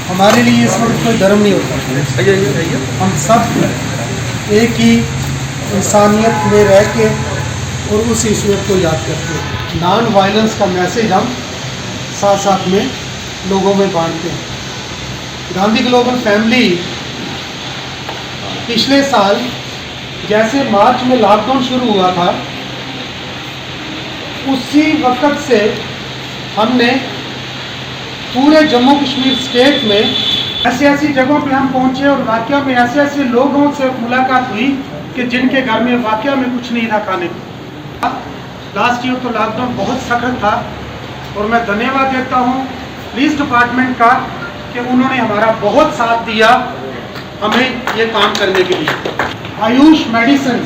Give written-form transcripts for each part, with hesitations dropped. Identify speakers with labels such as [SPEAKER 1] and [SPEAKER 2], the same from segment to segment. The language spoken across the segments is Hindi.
[SPEAKER 1] हमारे लिए इस वक्त कोई धर्म नहीं होता। हम सब एक ही इंसानियत में रह के और उस ईश्वर को याद करते हैं। नॉन वायलेंस का मैसेज हम साथ साथ में लोगों में बांटते हैं। गांधी ग्लोबल फैमिली पिछले साल जैसे मार्च में लॉकडाउन शुरू हुआ था, उसी वक्त से हमने पूरे जम्मू कश्मीर स्टेट में ऐसी ऐसी जगहों पे हम पहुंचे और वाकया में ऐसे ऐसे लोगों से मुलाकात हुई कि जिनके घर में वाकया में कुछ नहीं था खाने को। लास्ट ईयर तो लॉकडाउन बहुत सख्त था और मैं धन्यवाद देता हूं पुलिस डिपार्टमेंट का कि उन्होंने हमारा बहुत साथ दिया हमें ये काम करने के लिए। Ayush medicine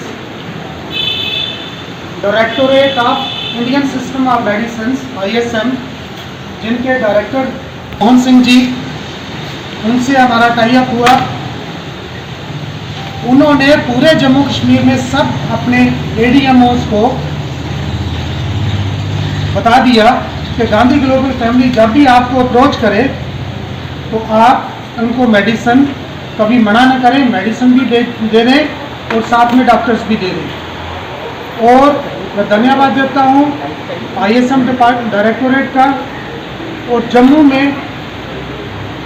[SPEAKER 1] directorate of Indian system of medicine ISM, जिनके डायरेक्टर मोहन सिंह जी, उनसे हमारा टाई अप हुआ। उन्होंने पूरे जम्मू कश्मीर में सब अपने ADMOs को बता दिया कि गांधी ग्लोबल फैमिली जब भी आपको अप्रोच करे तो आप उनको मेडिसिन कभी मना न करें, मेडिसिन भी दे दें और साथ में डॉक्टर्स भी दे दें। और मैं धन्यवाद देता हूँ ISM डायरेक्टोरेट का, और जम्मू में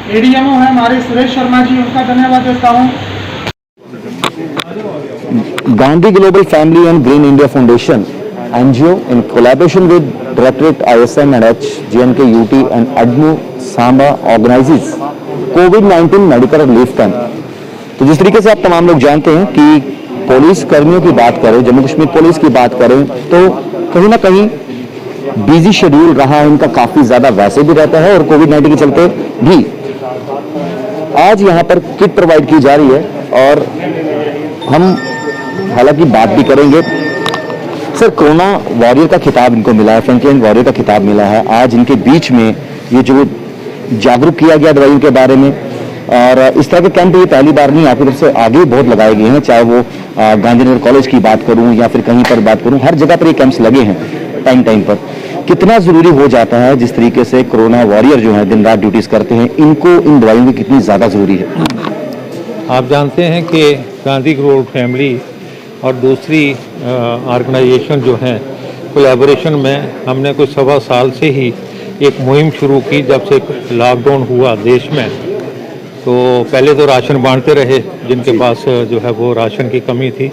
[SPEAKER 1] ADMO है हमारे सुरेश शर्मा जी, उनका धन्यवाद देता हूँ।
[SPEAKER 2] Gandhi Global Family and Green India Foundation NGO in collaboration with Directorate ISM and GNK UT and ADMO Samba organizes COVID-19 medical relief camp. तो जिस तरीके से आप तमाम लोग जानते हैं कि पुलिस कर्मियों की बात करें, जम्मू कश्मीर पुलिस की बात करें, तो कहीं ना कहीं बिजी शेड्यूल रहा है इनका, काफी ज्यादा वैसे भी रहता है और कोविड-19 के चलते भी आज यहाँ पर किट प्रोवाइड की जा रही है और हम हालांकि बात भी करेंगे। सर, कोरोना वॉरियर का खिताब इनको मिला है, फ्रंटलाइन वॉरियर का खिताब मिला है। आज इनके बीच में ये जो जागरूक किया गया दवाइयों के बारे में, और इस तरह के कैंप ये पहली बार नहीं, आपकी तरफ से आगे बहुत लगाए गए हैं, चाहे वो गांधीनगर कॉलेज की बात करूं या फिर कहीं पर बात करूं, हर जगह पर ये कैंप्स लगे हैं टाइम टाइम पर। कितना जरूरी हो जाता है जिस तरीके से कोरोना वॉरियर जो है दिन रात ड्यूटीज करते हैं, इनको इन दवाइयों की कितनी ज्यादा जरूरी है?
[SPEAKER 3] आप जानते हैं कि गांधी ग्लोबल फैमिली और दूसरी ऑर्गेनाइजेशन जो हैं कोलैबोरेशन में हमने कुछ 1.25 साल से ही एक मुहिम शुरू की। जब से लॉकडाउन हुआ देश में, तो पहले तो राशन बांटते रहे जिनके पास जो है वो राशन की कमी थी,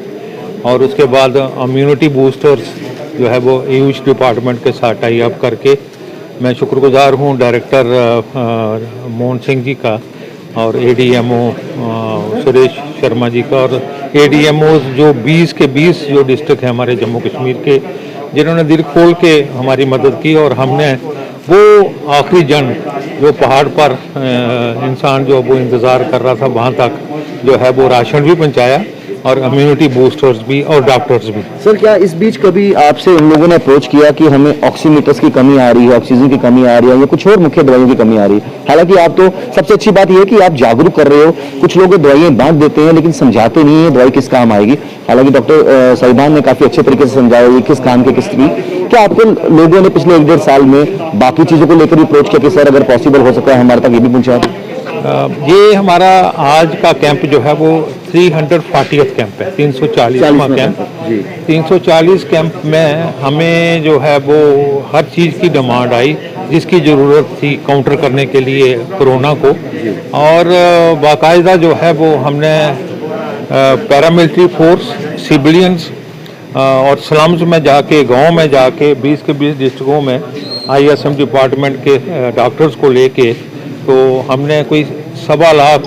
[SPEAKER 3] और उसके बाद इम्यूनिटी बूस्टर्स जो है वो आयुष डिपार्टमेंट के साथ टाई अप करके, मैं शुक्रगुजार हूँ डायरेक्टर मोहन सिंह जी का और ADMO सुरेश शर्मा जी का, और ADMOs जो 20 के 20 जो डिस्ट्रिक्ट हैं हमारे जम्मू कश्मीर के, जिन्होंने दिल खोल के हमारी मदद की। और हमने वो आखिरी जंग जो पहाड़ पर इंसान जो वो इंतज़ार कर रहा था, वहाँ तक जो है वो राशन भी पहुँचाया और इम्यूनिटी बूस्टर्स भी और डॉक्टर्स भी।
[SPEAKER 2] सर, क्या इस बीच कभी आपसे इन लोगों ने अप्रोच किया कि हमें ऑक्सीमीटर्स की कमी आ रही है, ऑक्सीजन की कमी आ रही है या कुछ और मुख्य दवाइयों की कमी आ रही है? हालांकि आप तो, सबसे अच्छी बात यह है कि आप जागरूक कर रहे हो, कुछ लोग दवाइयाँ बांट देते हैं लेकिन समझाते नहीं है दवाई किस काम आएगी। हालांकि डॉक्टर साहिबान ने काफी अच्छे तरीके से समझाया ये किस काम के किस की। क्या आपको लोगों ने पिछले 1-1.5 साल में बाकी चीजों को लेकर अप्रोच किया कि सर अगर पॉसिबल हो सकता है हमारे तक ये भी पहुंचा?
[SPEAKER 3] ये हमारा आज का कैंप जो है वो 340th कैंप है, 340वां कैंप। 340 कैंप में हमें जो है वो हर चीज़ की डिमांड आई जिसकी ज़रूरत थी काउंटर करने के लिए कोरोना को, और बाकायदा जो है वो हमने पैरामिलिट्री फोर्स, सिविलियंस और स्लम्स में जाके, गांव में जाके 20 के 20 डिस्ट्रिक्टों में ISM डिपार्टमेंट के डॉक्टर्स को लेके, तो हमने कोई 1.25 लाख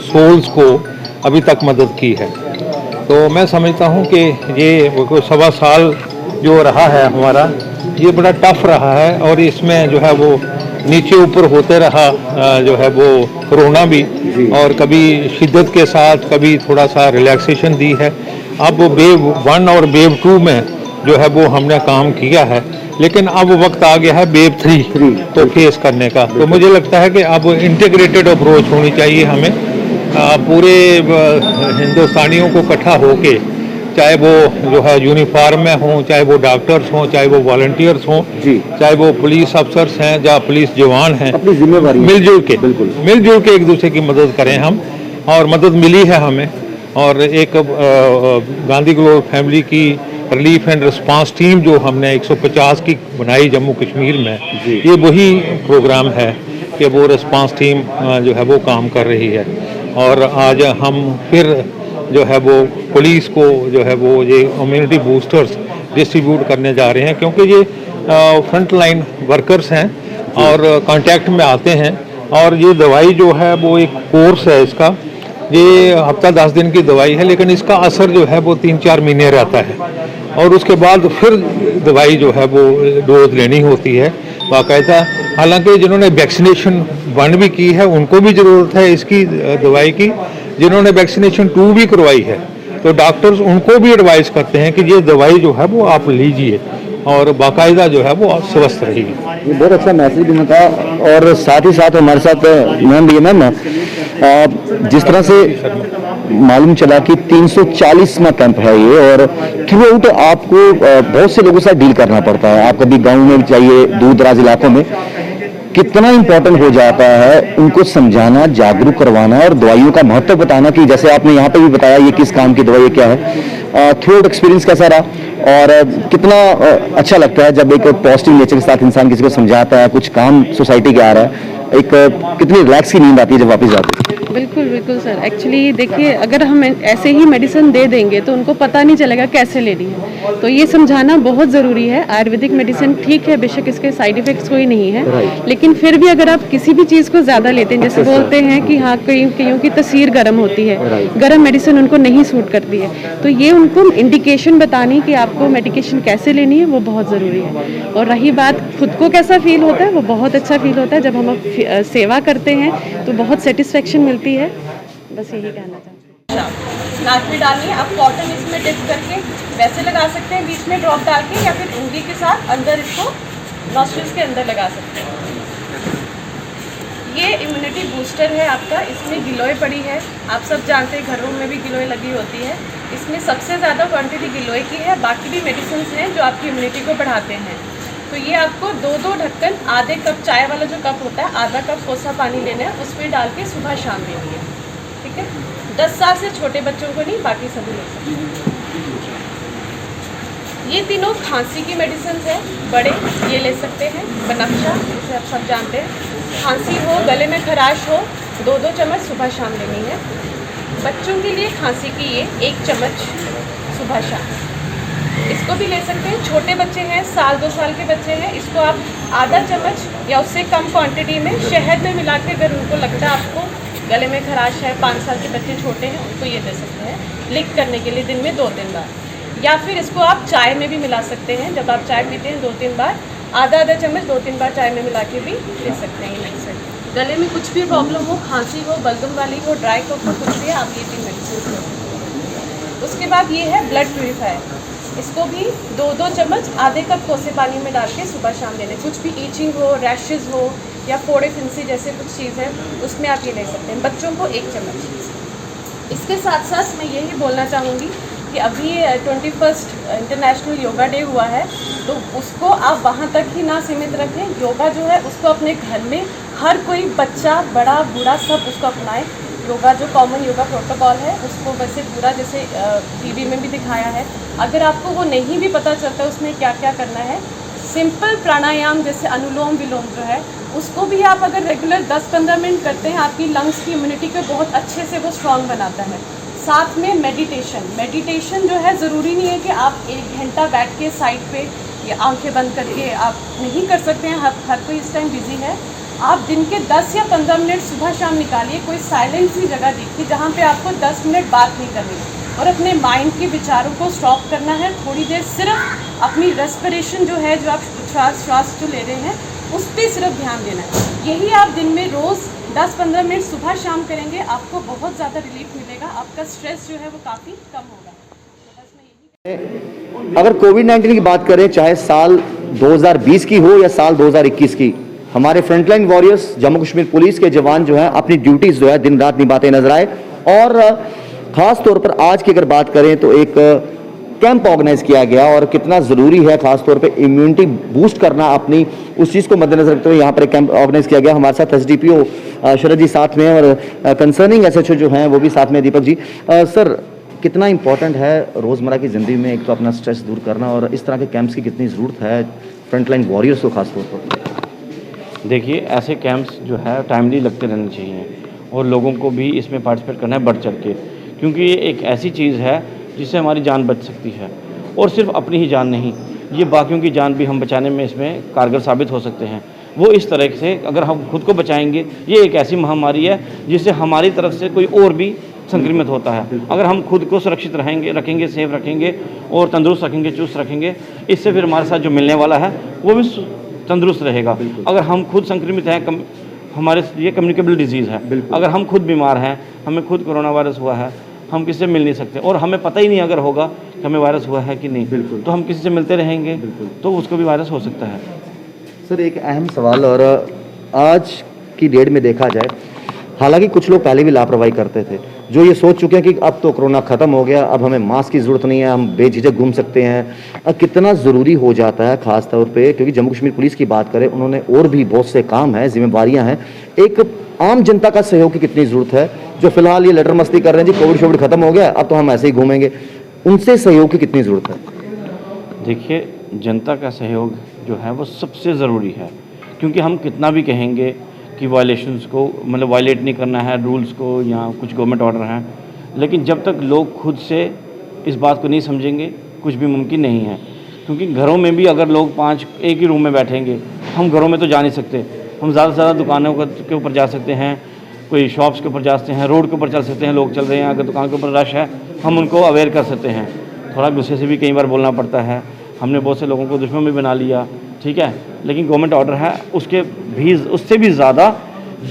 [SPEAKER 3] सोल्स को अभी तक मदद की है। तो मैं समझता हूँ कि ये 1.25 साल जो रहा है हमारा, ये बड़ा टफ रहा है, और इसमें जो है वो नीचे ऊपर होते रहा जो है वो कोरोना भी, और कभी शिद्दत के साथ, कभी थोड़ा सा रिलैक्सेशन दी है। अब वेव 1 और वेव 2 में जो है वो हमने काम किया है, लेकिन अब वक्त आ गया है वेव 3 तो फेस करने का। तो मुझे लगता है कि अब इंटीग्रेटेड अप्रोच होनी चाहिए हमें, पूरे हिंदुस्तानियों को इकट्ठा होके चाहे वो जो है यूनिफॉर्म में हों, चाहे वो डॉक्टर्स हों, चाहे वो वॉलंटियर्स हों,
[SPEAKER 2] जी।
[SPEAKER 3] चाहे वो पुलिस अफसर्स हैं या पुलिस जवान हैं,
[SPEAKER 2] अपनी जिम्मेवारी
[SPEAKER 3] मिलजुल के
[SPEAKER 2] बिल्कुल
[SPEAKER 3] एक दूसरे की मदद करें हम, और मदद मिली है हमें। और एक गांधी ग्लोबल फैमिली की रिलीफ एंड रिस्पांस टीम जो हमने 150 की बनाई जम्मू कश्मीर में, ये वही प्रोग्राम है कि वो रिस्पांस टीम जो है वो काम कर रही है। और आज हम फिर जो है वो पुलिस को जो है वो ये इम्यूनिटी बूस्टर्स डिस्ट्रीब्यूट करने जा रहे हैं, क्योंकि ये फ्रंट लाइन वर्कर्स हैं और कांटेक्ट में आते हैं। और ये दवाई जो है वो एक कोर्स है इसका, ये हफ्ता 10 दिन की दवाई है, लेकिन इसका असर जो है वो 3-4 महीने रहता है, और उसके बाद फिर दवाई जो है वो डोज लेनी होती है बाकायदा। हालांकि जिन्होंने वैक्सीनेशन 1 भी की है उनको भी ज़रूरत है इसकी दवाई की, जिन्होंने वैक्सीनेशन 2 भी करवाई है तो डॉक्टर्स उनको भी एडवाइस करते हैं कि ये दवाई जो है वो आप लीजिए और बाकायदा जो है वो स्वस्थ रहिए।
[SPEAKER 2] ये बहुत अच्छा मैसेज भी था। और साथ ही साथ हमारे साथ मैम भी है। मैम, जिस तरह से मालूम चला कि 340वां कैंप है ये, और थ्रू आउट आपको बहुत से लोगों से डील करना पड़ता है। आप कभी गांव में चाहिए, दूर दराज इलाकों में, कितना इम्पोर्टेंट हो जाता है उनको समझाना, जागरूक करवाना और दवाइयों का महत्व बताना, कि जैसे आपने यहाँ पे भी बताया ये किस काम की दवाई क्या है। थ्रू आउट एक्सपीरियंस कैसा रहा और कितना अच्छा लगता है जब एक पॉजिटिव नेचर के साथ इंसान किसी को समझाता है, कुछ काम सोसाइटी के आ रहा है, एक कितनी रिलैक्स की नींद आती है जब वापस जाते हैं।
[SPEAKER 4] बिल्कुल बिल्कुल सर। एक्चुअली देखिए, अगर हम ऐसे ही मेडिसिन दे देंगे तो उनको पता नहीं चलेगा कैसे लेनी है, तो ये समझाना बहुत ज़रूरी है। आयुर्वेदिक मेडिसिन ठीक है, बेशक इसके साइड इफ़ेक्ट्स कोई नहीं है, लेकिन फिर भी अगर आप किसी भी चीज़ को ज़्यादा लेते हैं, जैसे बोलते हैं कि हाँ कईयों की तस्वीर गर्म होती है, गर्म मेडिसिन उनको नहीं सूट करती है, तो ये उनको इंडिकेशन बतानी कि आपको मेडिकेशन कैसे लेनी है वो बहुत ज़रूरी है। और रही बात खुद को कैसा फील होता है, वो बहुत अच्छा फील होता है जब हम सेवा करते हैं तो बहुत सेटिस्फेक्शन मिलती है। बस यही कहना चाहती हूँ।
[SPEAKER 5] नाक में डालनी है, आप कॉटन इसमें डिप करके वैसे लगा सकते हैं, बीच में ड्रॉप डाल के, या फिर उंगली के साथ अंदर इसको नॉस्ट्रिल्स के अंदर लगा सकते हैं। ये इम्यूनिटी बूस्टर है आपका, इसमें गिलोय पड़ी है। आप सब जानते हैं घरों में भी गिलोय लगी होती है। इसमें सबसे ज़्यादा क्वांटिटी गिलोय की है, बाकी भी मेडिसिन हैं जो आपकी इम्यूनिटी को बढ़ाते हैं। तो ये आपको 2-2 ढक्कन, आधे कप चाय वाला जो कप होता है, आधा कप कोसा पानी लेना है, उसमें डाल के सुबह शाम लेनी है। ठीक है, 10 साल से छोटे बच्चों को नहीं, बाकी सभी ले सकते हैं। ये तीनों खांसी की मेडिसिन है। बड़े ये ले सकते हैं, बनफशा जिसे आप सब जानते हैं। खांसी हो, गले में खराश हो, 2-2 चम्मच सुबह शाम लेनी है। बच्चों के लिए खांसी की ये 1 चम्मच सुबह शाम, इसको भी ले सकते हैं। छोटे बच्चे हैं, 1-2 साल के बच्चे हैं, इसको आप आधा चम्मच या उससे कम क्वांटिटी में शहद में मिला के, अगर उनको लगता है आपको गले में खराश है, 5 साल के बच्चे छोटे हैं, उनको ये दे सकते हैं लिक करने के लिए दिन में 2-3 बार। या फिर इसको आप चाय में भी मिला सकते हैं, जब आप चाय पीते हैं 2-3 बार, आधा चम्मच 2-3 बार चाय में मिला के भी ले सकते हैं ये मेडिसिन। गले में कुछ भी प्रॉब्लम हो, खांसी हो, बलगम वाली हो, ड्राई कफ हो, कुछ भी, आप ये 3 मेडिसिन ले सकते हैं। उसके बाद ये है ब्लड प्यूरीफायर, इसको भी 2-2 चम्मच आधे कप कोसे पानी में डाल के सुबह शाम लेने। कुछ भी ईचिंग हो, रैशेज़ हो या फोड़े फिंसी जैसे कुछ चीज़ है, उसमें आप ये ले सकते हैं। बच्चों को 1 चम्मच। इसके साथ साथ मैं यही बोलना चाहूँगी कि अभी 21 इंटरनेशनल योगा डे हुआ है, तो उसको आप वहाँ तक ही ना सीमित रखें। योगा जो है उसको अपने घर में हर कोई बच्चा, बड़ा, बूढ़ा सब उसको अपनाए। योगा जो कॉमन योगा प्रोटोकॉल है उसको वैसे पूरा जैसे टीवी में भी दिखाया है। अगर आपको वो नहीं भी पता चलता उसमें क्या क्या करना है, सिंपल प्राणायाम जैसे अनुलोम विलोम जो है, उसको भी आप अगर रेगुलर 10-15 मिनट करते हैं, आपकी लंग्स की इम्यूनिटी को बहुत अच्छे से वो स्ट्रॉन्ग बनाता है। साथ में मेडिटेशन जो है, ज़रूरी नहीं है कि आप 1 घंटा बैठ के साइड पे या आंखें बंद करके आप नहीं कर सकते हैं, हर कोई इस टाइम बिजी है। आप दिन के 10 या 15 मिनट सुबह शाम निकालिए, कोई साइलेंट सी जगह देखिए जहाँ पे आपको 10 मिनट बात नहीं करनी और अपने माइंड के विचारों को स्टॉप करना है। थोड़ी देर सिर्फ अपनी रेस्पिरेशन जो है, जो आप श्वास जो ले रहे हैं, उस पर सिर्फ ध्यान देना है। यही आप दिन में रोज़ 10-15 मिनट सुबह शाम करेंगे, आपको बहुत ज़्यादा रिलीफ मिलेगा, आपका स्ट्रेस जो है वो काफ़ी कम होगा। तो बस मैं यही,
[SPEAKER 2] अगर कोविड-19 की बात करें, चाहे साल 2020 की हो या साल 2021 की, हमारे frontline warriors, Jammu Kashmir police के जवान जो हैं अपनी ड्यूटीज जो है दिन रात निभाते नजर आए। और ख़ास तौर पर आज की अगर बात करें तो एक कैंप ऑर्गेनाइज किया गया और कितना ज़रूरी है खास तौर पे इम्यूनिटी बूस्ट करना अपनी, उस चीज़ को मद्देनजर रखते हुए यहाँ पर एक कैंप ऑर्गेनाइज किया गया। हमारे साथ एसडीपीओ शरद जी साथ में हैं और कंसर्निंग एसएचओ जो हैं वो भी साथ में, दीपक जी। सर, कितना इंपॉर्टेंट है रोज़मर्रा की ज़िंदगी में एक तो अपना स्ट्रेस दूर करना, और इस तरह के कैंप्स की कितनी ज़रूरत है फ्रंटलाइन वॉरियर्स को खास तौर पर?
[SPEAKER 6] देखिए, ऐसे कैंप्स जो है टाइमली लगते रहने चाहिए और लोगों को भी इसमें पार्टिसिपेट करना है बढ़ चढ़ के, क्योंकि ये एक ऐसी चीज़ है जिससे हमारी जान बच सकती है। और सिर्फ अपनी ही जान नहीं, ये बाकियों की जान भी हम बचाने में इसमें कारगर साबित हो सकते हैं। वो इस तरह से अगर हम खुद को बचाएंगे, ये एक ऐसी महामारी है जिससे हमारी तरफ से कोई और भी संक्रमित होता है। अगर हम खुद को सुरक्षित रखेंगे, सेफ रखेंगे और तंदुरुस्त रखेंगे, चुस्त रखेंगे, इससे फिर हमारे साथ जो मिलने वाला है वो भी तंदुरुस्त रहेगा। अगर हम खुद संक्रमित हैं, हमारे ये कम्युनिकेबल डिजीज़ है, अगर हम खुद बीमार हैं, हमें खुद कोरोना वायरस हुआ है, हम किसी से मिल नहीं सकते और हमें पता ही नहीं अगर होगा कि हमें वायरस हुआ है कि नहीं, तो हम किसी से मिलते रहेंगे तो उसको भी वायरस हो सकता है।
[SPEAKER 2] सर, एक अहम सवाल, और आज की डेट में देखा जाए, हालांकि कुछ लोग पहले भी लापरवाही करते थे, जो ये सोच चुके हैं कि अब तो कोरोना ख़त्म हो गया, अब हमें मास्क की ज़रूरत नहीं है, हम बेझिझक घूम सकते हैं। कितना ज़रूरी हो जाता है ख़ास तौर पे, क्योंकि जम्मू कश्मीर पुलिस की बात करें, उन्होंने और भी बहुत से काम हैं, जिम्मेवारियां हैं, एक आम जनता का सहयोग की कितनी ज़रूरत है, जो फिलहाल ये लटर मस्ती कर रहे हैं जी कोविड ख़त्म हो गया अब तो हम ऐसे ही घूमेंगे, उनसे सहयोग की कितनी ज़रूरत है?
[SPEAKER 6] देखिए, जनता का सहयोग जो है वो सबसे ज़रूरी है, क्योंकि हम कितना भी कहेंगे कि वायलेशंस को मतलब वायलेट नहीं करना है रूल्स को या कुछ गवर्नमेंट ऑर्डर हैं, लेकिन जब तक लोग खुद से इस बात को नहीं समझेंगे कुछ भी मुमकिन नहीं है। क्योंकि घरों में भी अगर लोग 5 एक ही रूम में बैठेंगे, हम घरों में तो जा नहीं सकते, हम ज़्यादा से ज़्यादा दुकानों के ऊपर जा सकते हैं, कोई शॉप्स के ऊपर जा सकते हैं, रोड के ऊपर चल सकते हैं, लोग चल रहे हैं, अगर दुकान के ऊपर रश है हम उनको अवेयर कर सकते हैं। थोड़ा गुस्से से भी कई बार बोलना पड़ता है, हमने बहुत से लोगों को दुश्मन भी बना लिया, ठीक है, लेकिन गवर्नमेंट ऑर्डर है उससे भी ज़्यादा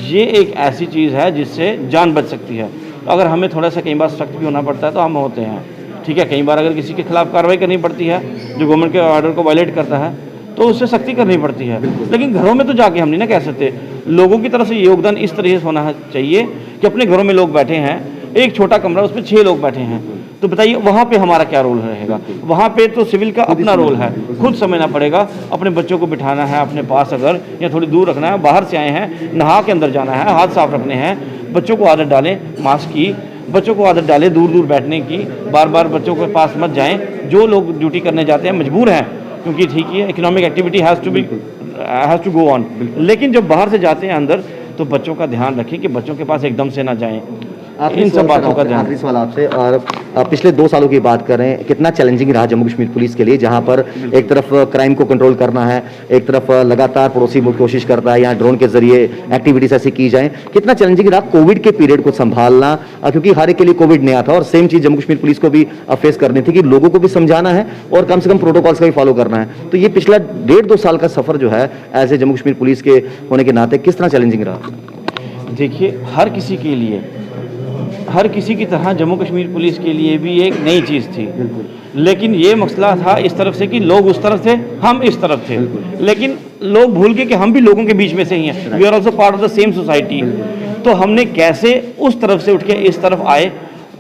[SPEAKER 6] ये एक ऐसी चीज़ है जिससे जान बच सकती है। तो अगर हमें थोड़ा सा कई बार सख्त भी होना पड़ता है तो हम होते हैं, ठीक है। कई बार अगर किसी के खिलाफ कार्रवाई करनी पड़ती है जो गवर्नमेंट के ऑर्डर को वायलेट करता है तो उससे सख्ती करनी पड़ती है, लेकिन घरों में तो जाके हम नहीं ना कह सकते। लोगों की तरफ से योगदान इस तरह से होना चाहिए कि अपने घरों में लोग बैठे हैं, एक छोटा कमरा उसमें 6 लोग बैठे हैं, तो बताइए वहाँ पे हमारा क्या रोल रहेगा? वहाँ पे तो सिविल का अपना रोल है, खुद समझना पड़ेगा, अपने बच्चों को बिठाना है अपने पास अगर, या थोड़ी दूर रखना है, बाहर से आए हैं नहा के अंदर जाना है, हाथ साफ रखने हैं, बच्चों को आदत डालें मास्क की, बच्चों को आदत डालें दूर दूर बैठने की, बार बार बच्चों के पास मत जाएं। जो लोग ड्यूटी करने जाते हैं मजबूर हैं, क्योंकि ठीक है economic activity has to go on, लेकिन जब बाहर से जाते हैं अंदर तो बच्चों का ध्यान रखें कि बच्चों के पास एकदम से ना जाएं। इन सब बातों का ध्यान।
[SPEAKER 2] आखिरी सवाल आपसे, और पिछले 2 सालों की बात करें, कितना चैलेंजिंग रहा जम्मू कश्मीर पुलिस के लिए, जहां पर एक तरफ क्राइम को कंट्रोल करना है, एक तरफ लगातार पड़ोसी मुल्क कोशिश करता है यहाँ ड्रोन के जरिए एक्टिविटीज ऐसी की जाए, कितना चैलेंजिंग रहा कोविड के पीरियड को संभालना, क्योंकि हर एक के लिए कोविड नया था और सेम चीज जम्मू कश्मीर पुलिस को भी फेस करनी थी कि लोगों को भी समझाना है और कम से कम प्रोटोकॉल्स का भी फॉलो करना है। तो ये पिछला 1.5-2 साल का सफर जो है as a Jammu Kashmir police के होने के नाते किस तरह चैलेंजिंग रहा?
[SPEAKER 6] देखिए, हर किसी के लिए, हर किसी की तरह जम्मू कश्मीर पुलिस के लिए भी एक नई चीज़ थी, लेकिन ये मसला था इस तरफ से कि लोग उस तरफ थे, हम इस तरफ थे, लेकिन लोग भूल गए कि हम भी लोगों के बीच में से ही हैं, we are also part of the same society. तो हमने कैसे उस तरफ से उठ के इस तरफ आए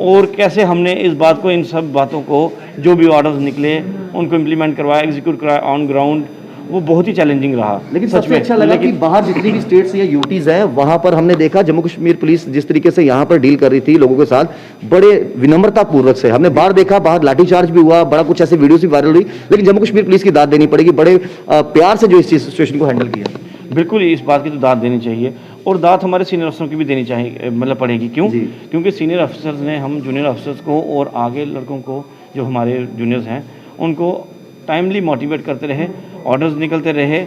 [SPEAKER 6] और कैसे हमने इस बात को, इन सब बातों को जो भी ऑर्डर्स निकले उनको इम्प्लीमेंट करवाया, एग्जीक्यूट कराया ऑन ग्राउंड, वो बहुत ही चैलेंजिंग रहा।
[SPEAKER 2] लेकिन सबसे अच्छा लगा कि बाहर जितनी भी स्टेट्स या यूटीज हैं वहां पर हमने देखा जम्मू कश्मीर पुलिस जिस तरीके से यहाँ पर डील कर रही थी लोगों के साथ, बड़े विनम्रता पूर्वक से हमने बाहर देखा, बाहर लाठीचार्ज भी हुआ, बड़ा कुछ ऐसे वीडियोस भी वायरल हुई, लेकिन जम्मू कश्मीर पुलिस की दाद देनी पड़ेगी, बड़े प्यार से जो इस सिचुएशन को हैंडल किया।
[SPEAKER 6] बिल्कुल, इस बात की तो दाद देनी चाहिए और दाद हमारे सीनियर अफसरों की भी देनी चाहिए, मतलब पड़ेगी। क्यों? क्योंकि सीनियर अफसर्स ने हम जूनियर अफसर्स को और आगे लड़कों को जो हमारे जूनियर्स हैं उनको टाइमली मोटिवेट करते रहे, ऑर्डर्स निकलते रहे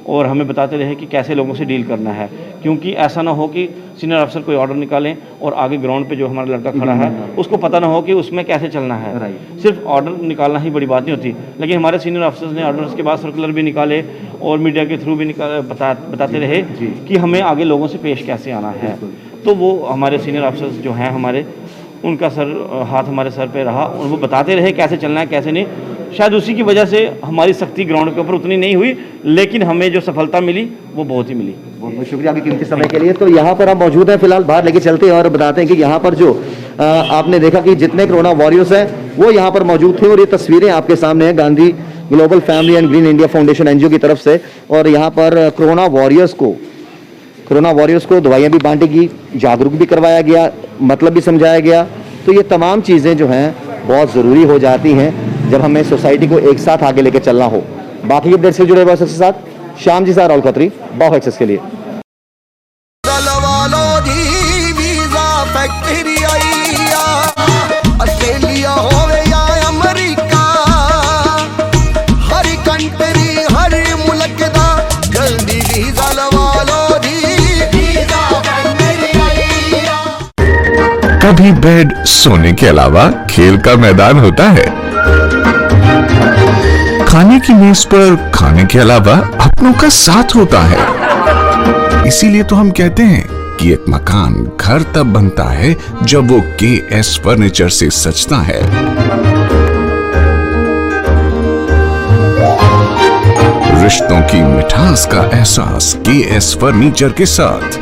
[SPEAKER 6] और हमें बताते रहे कि कैसे लोगों से डील करना है, क्योंकि ऐसा ना हो कि सीनियर अफसर कोई ऑर्डर निकालें और आगे ग्राउंड पे जो हमारा लड़का खड़ा है उसको पता ना हो कि उसमें कैसे चलना है। सिर्फ ऑर्डर निकालना ही बड़ी बात नहीं होती, लेकिन हमारे सीनियर अफसर्स ने ऑर्डर्स के बाद सर्कुलर भी निकाले और मीडिया के थ्रू भी बताते रहे कि हमें आगे लोगों से पेश कैसे आना है। तो वो हमारे सीनियर अफसर्स जो हैं हमारे, उनका हाथ हमारे सर पे रहा और वो बताते रहे कैसे चलना है कैसे नहीं। शायद उसी की वजह से हमारी सख्ती ग्राउंड के ऊपर उतनी नहीं हुई, लेकिन हमें जो सफलता मिली वो बहुत ही मिली।
[SPEAKER 2] बहुत बहुत शुक्रिया आपके कीमती समय के लिए। तो यहाँ पर हम मौजूद हैं, फिलहाल बाहर लेके चलते हैं और बताते हैं कि यहाँ पर जो आपने देखा कि जितने कोरोना वॉरियर्स हैं वो यहाँ पर मौजूद थे और ये तस्वीरें आपके सामने हैं Gandhi global family and green India foundation NGO की तरफ से। और यहाँ पर कोरोना वॉरियर्स को दवाइयाँ भी बांटी गई, जागरूक भी करवाया गया, मतलब भी समझाया गया। तो ये तमाम चीज़ें जो हैं बहुत ज़रूरी हो जाती हैं जब हमें सोसाइटी को एक साथ आगे लेकर चलना हो। बाकी अपडेट से जुड़े हुए के साथ श्याम जी साहब राहुल खत्री, बाहो एक्सेस के लिए।
[SPEAKER 7] ऑस्ट्रेलिया होवे या अमेरिका, हर कंट्री हर मुल्क दा जल्दी वीजा लवा लो जी, वीजा मेरी आईया।
[SPEAKER 8] कभी बेड सोने के अलावा खेल का मैदान होता है, खाने की मेज पर खाने के अलावा अपनों का साथ होता है। इसीलिए तो हम कहते हैं कि एक मकान घर तब बनता है जब वो KS फर्नीचर से सजता है। रिश्तों की मिठास का एहसास KS फर्नीचर के साथ।